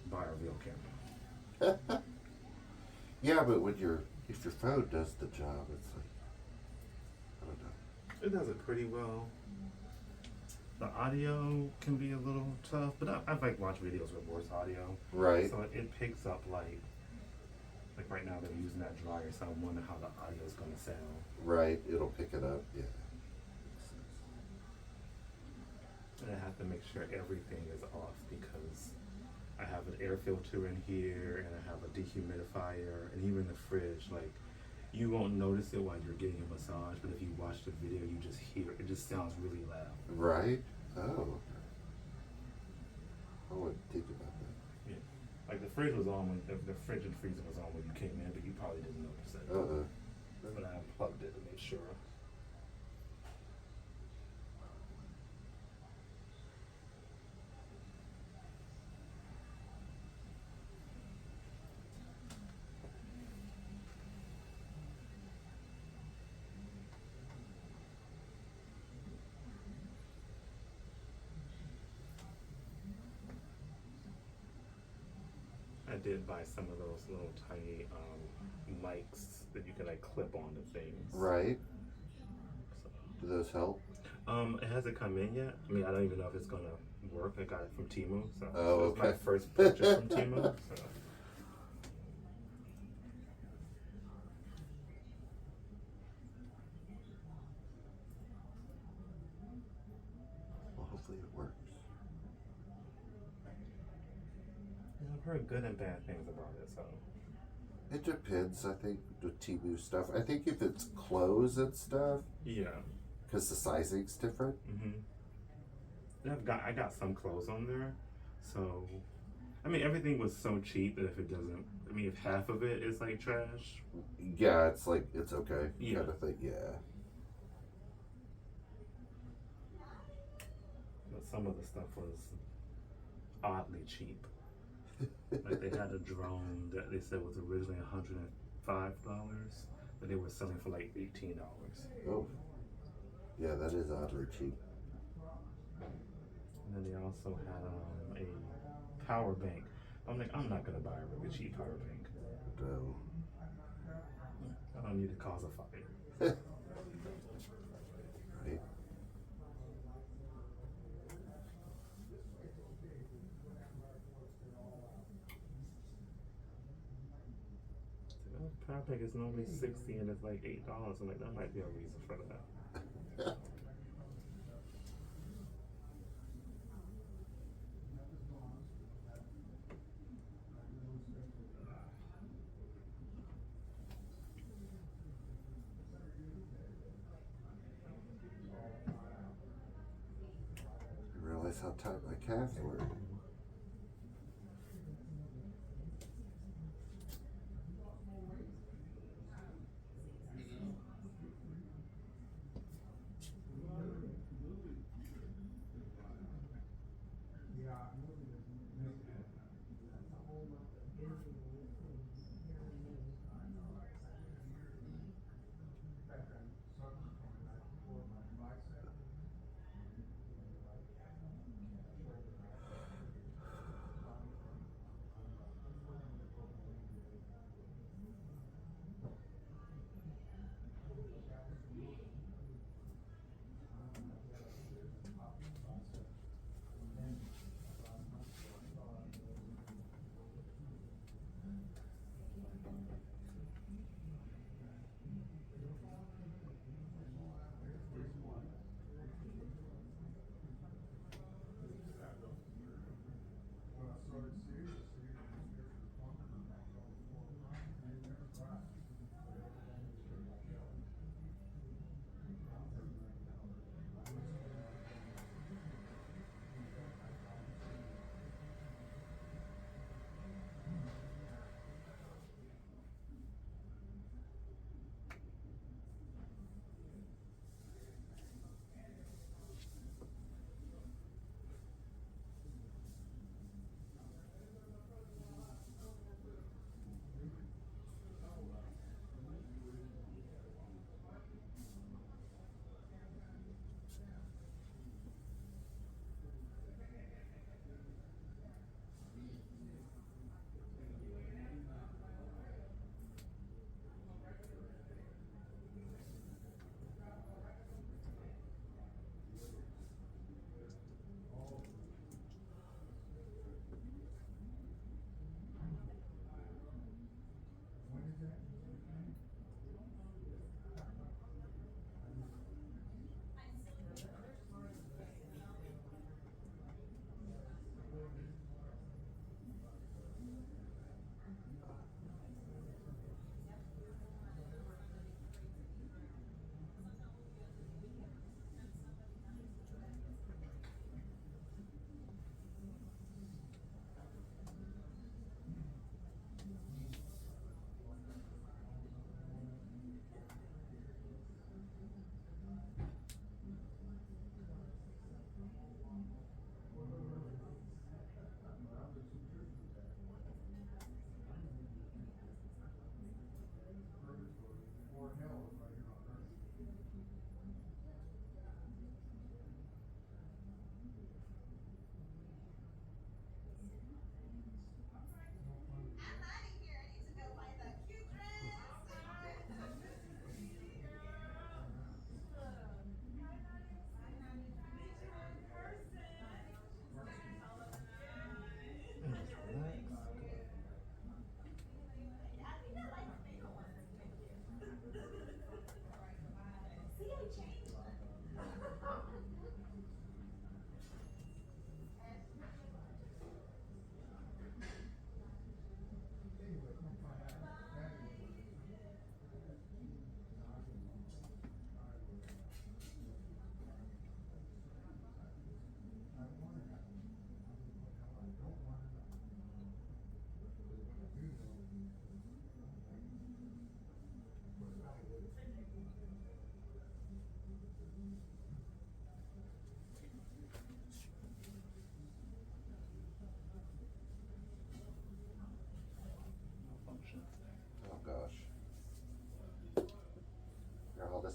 buy a real camera. Yeah, but when if your phone does the job, it's like, I don't know. It does it pretty well. The audio can be a little tough, but I've like watched videos with worse audio. Right. So it picks up like right now they're using that dryer, so I'm wondering how the audio is gonna sound. Right. It'll pick it up. Yeah. And I have to make sure everything is off because I have an air filter in here and I have a dehumidifier and even the fridge. Like you won't notice it while you're getting a massage, but if you watch the video, you just hear it. It just sounds really loud. Right. Oh. I wouldn't think about that. Yeah. Like the fridge was on when the fridge and freezer was on when you came in, but you probably didn't notice it. But I unplugged it to make sure. I did buy some of those little tiny mics that you can like clip onto things. Right. So, Do those help? it hasn't come in yet. I mean, I don't even know if it's gonna work. I got it from Temu, so Oh, it's my first purchase from Temu. So. Well, hopefully it works. Yeah, I've heard good and bad things about it. So. It depends, I think, with Temu stuff. I think if it's clothes and stuff, Yeah. because the sizing's different. I got some clothes on there, so I mean everything was so cheap that if it doesn't, I mean if half of it is like trash. Yeah, it's like, it's okay. Yeah. Kind of thing, yeah. But some of the stuff was oddly cheap. Like they had a drone that they said was originally $105, but they were selling for like $18. Oh. Yeah, that is oddly cheap. And then they also had a power bank. I'm like, I'm not gonna buy a really cheap power bank. No. I don't need to cause a fire. Right. Power bank is normally $60 and it's like $8. I'm like, that might be a reason for that. I realize how tight my calves were.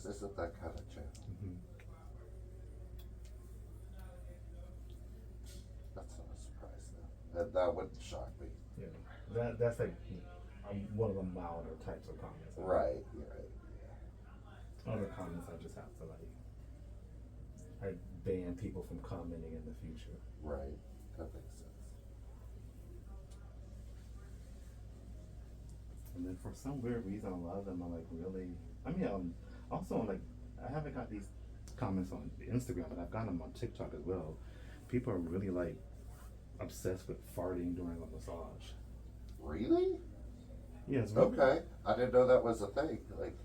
just isn't that kind of channel. Mm-hmm. That's not a surprise though. That wouldn't shock me. Yeah, that's like one of the milder types of comments. Right, you're right. Yeah. Other comments I just have to like, I ban people from commenting in the future. Right, that makes sense. And then for some weird reason, a lot of them are like really. I mean, also like I haven't got these comments on Instagram, but I've got them on TikTok as well. People are really like obsessed with farting during a massage. Really? Yeah. It's really, Okay, I didn't know that was a thing. Like,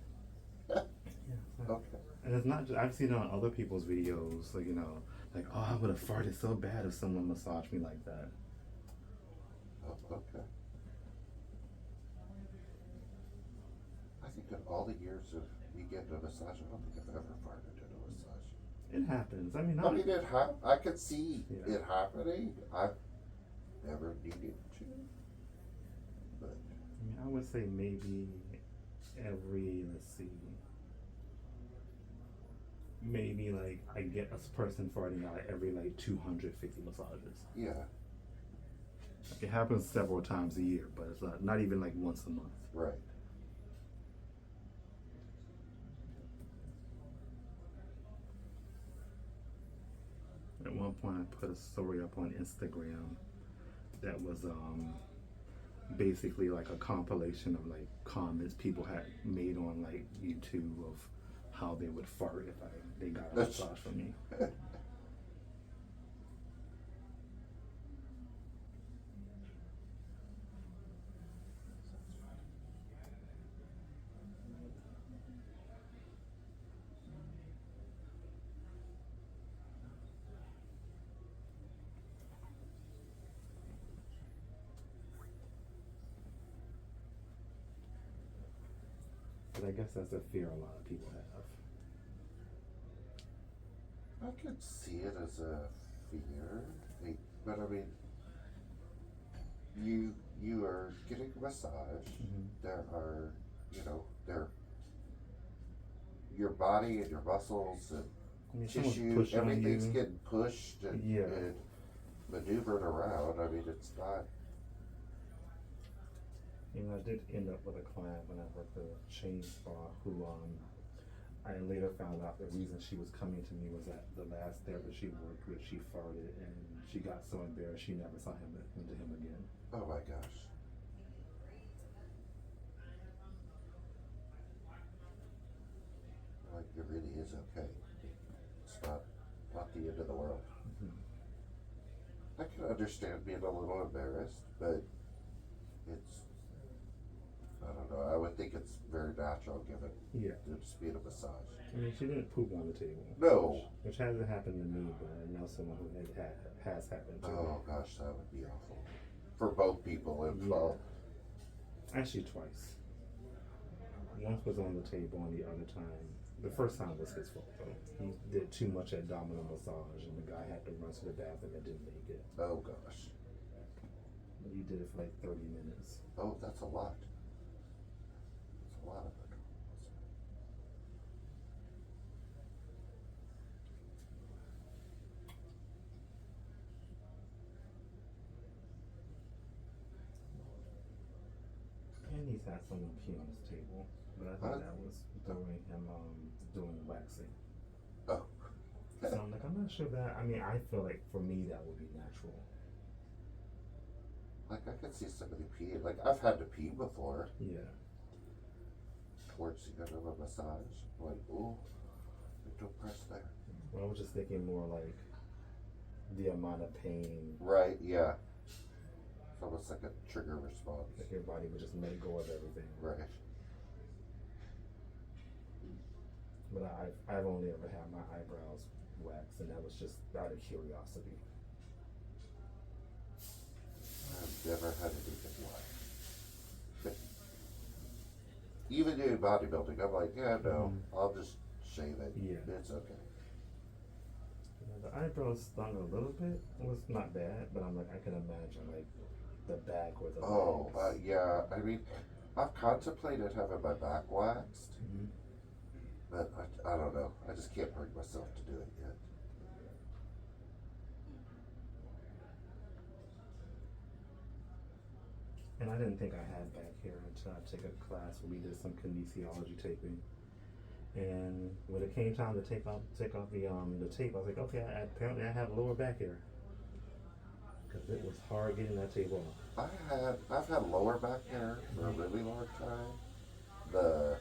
yeah. okay. And it's not just, I've seen it on other people's videos, like, you know, like, oh, I would have farted so bad if someone massaged me like that. Oh, okay. I think in all the years of me getting a massage, I don't think I've ever farted in a massage. It happens. I mean, I mean, I could see Yeah. it happening. I've never needed to. But I mean, I would say maybe every, let's see, maybe like I get a person farting out every like 250 massages. yeah, Like, it happens several times a year, but it's not even like once a month. right. At one point, I put a story up on Instagram that was basically like a compilation of like comments people had made on like YouTube of how they would fart if they got a massage from me. But I guess that's a fear a lot of people have. I could see it as a fear, but I mean, you are getting a massage. Mm-hmm. There are, your body and your muscles and I mean, someone's tissue, pushing on everything's you. getting pushed and, Yeah. and maneuvered around. I mean, it's not. You know, I did end up with a client when I worked at a chain spa who I later found out the reason she was coming to me was that the last therapist she worked with, she farted and she got so embarrassed she never saw him again. Oh my gosh. Like, it really is okay. It's not the end of the world. Mm-hmm. I can understand being a little embarrassed, but I don't know, I would think it's very natural given the speed of massage. I mean, she didn't poop on the table. No. Which hasn't happened to me, but I know someone who has happened to. Oh gosh, that would be awful. For both people involved. Yeah. Actually, twice. Once was on the table, and the other time, the first time was his fault though. He did too much abdominal massage, and the guy had to run to the bathroom and didn't make it. Oh gosh. But he did it for like 30 minutes. Oh, that's a lot. That's a lot of it. And he's had someone pee on his table, but I think that was during him doing waxing. Oh. So I'm like, I'm not sure that. I mean, I feel like for me that would be natural. Like, I could see somebody pee. Like, I've had to pee before. Yeah. Towards the end of a massage. Like, ooh, don't press there. Well, I was just thinking more like the amount of pain. Right, yeah. It's almost like a trigger response. Like your body would just let go of everything. Right. But I've only ever had my eyebrows waxed, and that was just out of curiosity. I've never had anything like. Even doing bodybuilding, I'm like, yeah, no, I'll just shave it. Yeah. It's okay. The eyebrows stung a little bit. It was not bad, but I'm like, I can imagine like the back or the legs. Yeah. I mean, I've contemplated having my back waxed, But I don't know. I just can't bring myself to do it yet. And I didn't think I had back hair until I took a class where we did some kinesiology taping. And when it came time to take off the tape, I was like, okay, apparently I have lower back hair because it was hard getting that tape off. I've had lower back hair for a really long time. The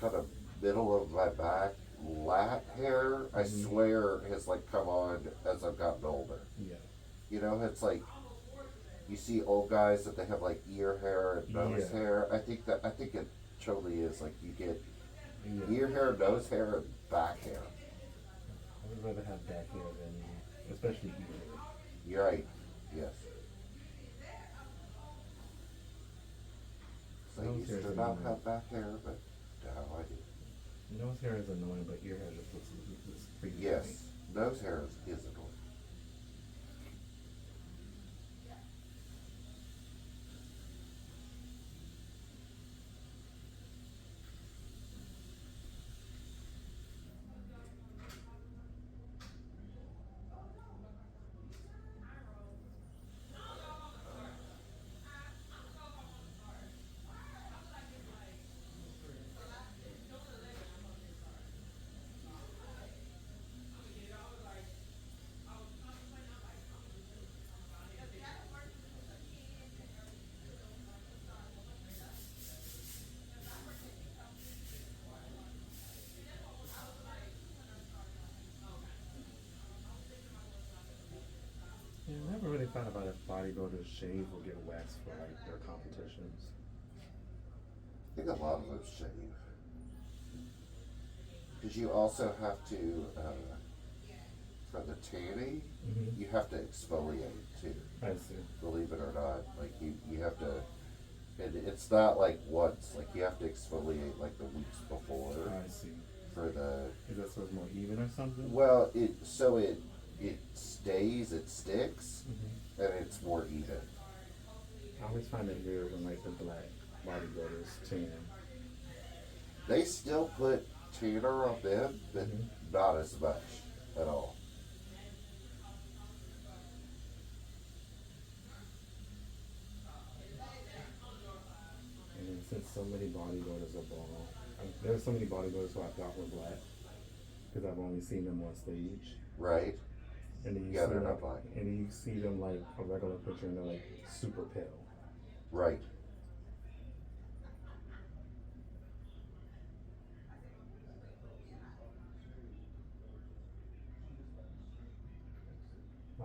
kind of middle of my back lat hair, I swear, has like come on as I've gotten older. Yeah. You know, it's like you see old guys that they have like ear hair and nose hair. I think it truly is like you get ear hair, nose hair, and back hair. I would rather have back hair than, especially ear hair. You're right. Yes. So I used to not have back hair, but now I do. Nose hair is annoying, but ear hair just looks pretty. Yes, nose hair is annoying. Yeah, I never really thought about if bodybuilders shave or get waxed for like their competitions. I think a lot of them shave. Because you also have to, for the tanning, you have to exfoliate too. I see. Believe it or not, like you have to, and it's not like once, like you have to exfoliate like the weeks before. I see. For the. Is that so it's more even or something? Well, it stays, it sticks, and it's more even. I always find it weird when like the black bodybuilders tan. They still put tanner on them, but not as much at all. And since so many bodybuilders are bald, there's so many bodybuilders who I thought were black because I've only seen them on stage. Right. And then you Yeah, see they're like, not black. and then you see them like a regular picture and they're like super pale. Right.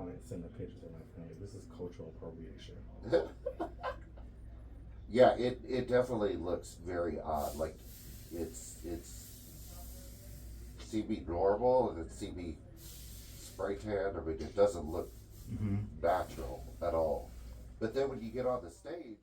I didn't send the pictures of my family. This is cultural appropriation. Yeah, it definitely looks very odd. Like it's CB normal and it's CB spray tan. I mean, it doesn't look natural at all. But then when you get on the stage.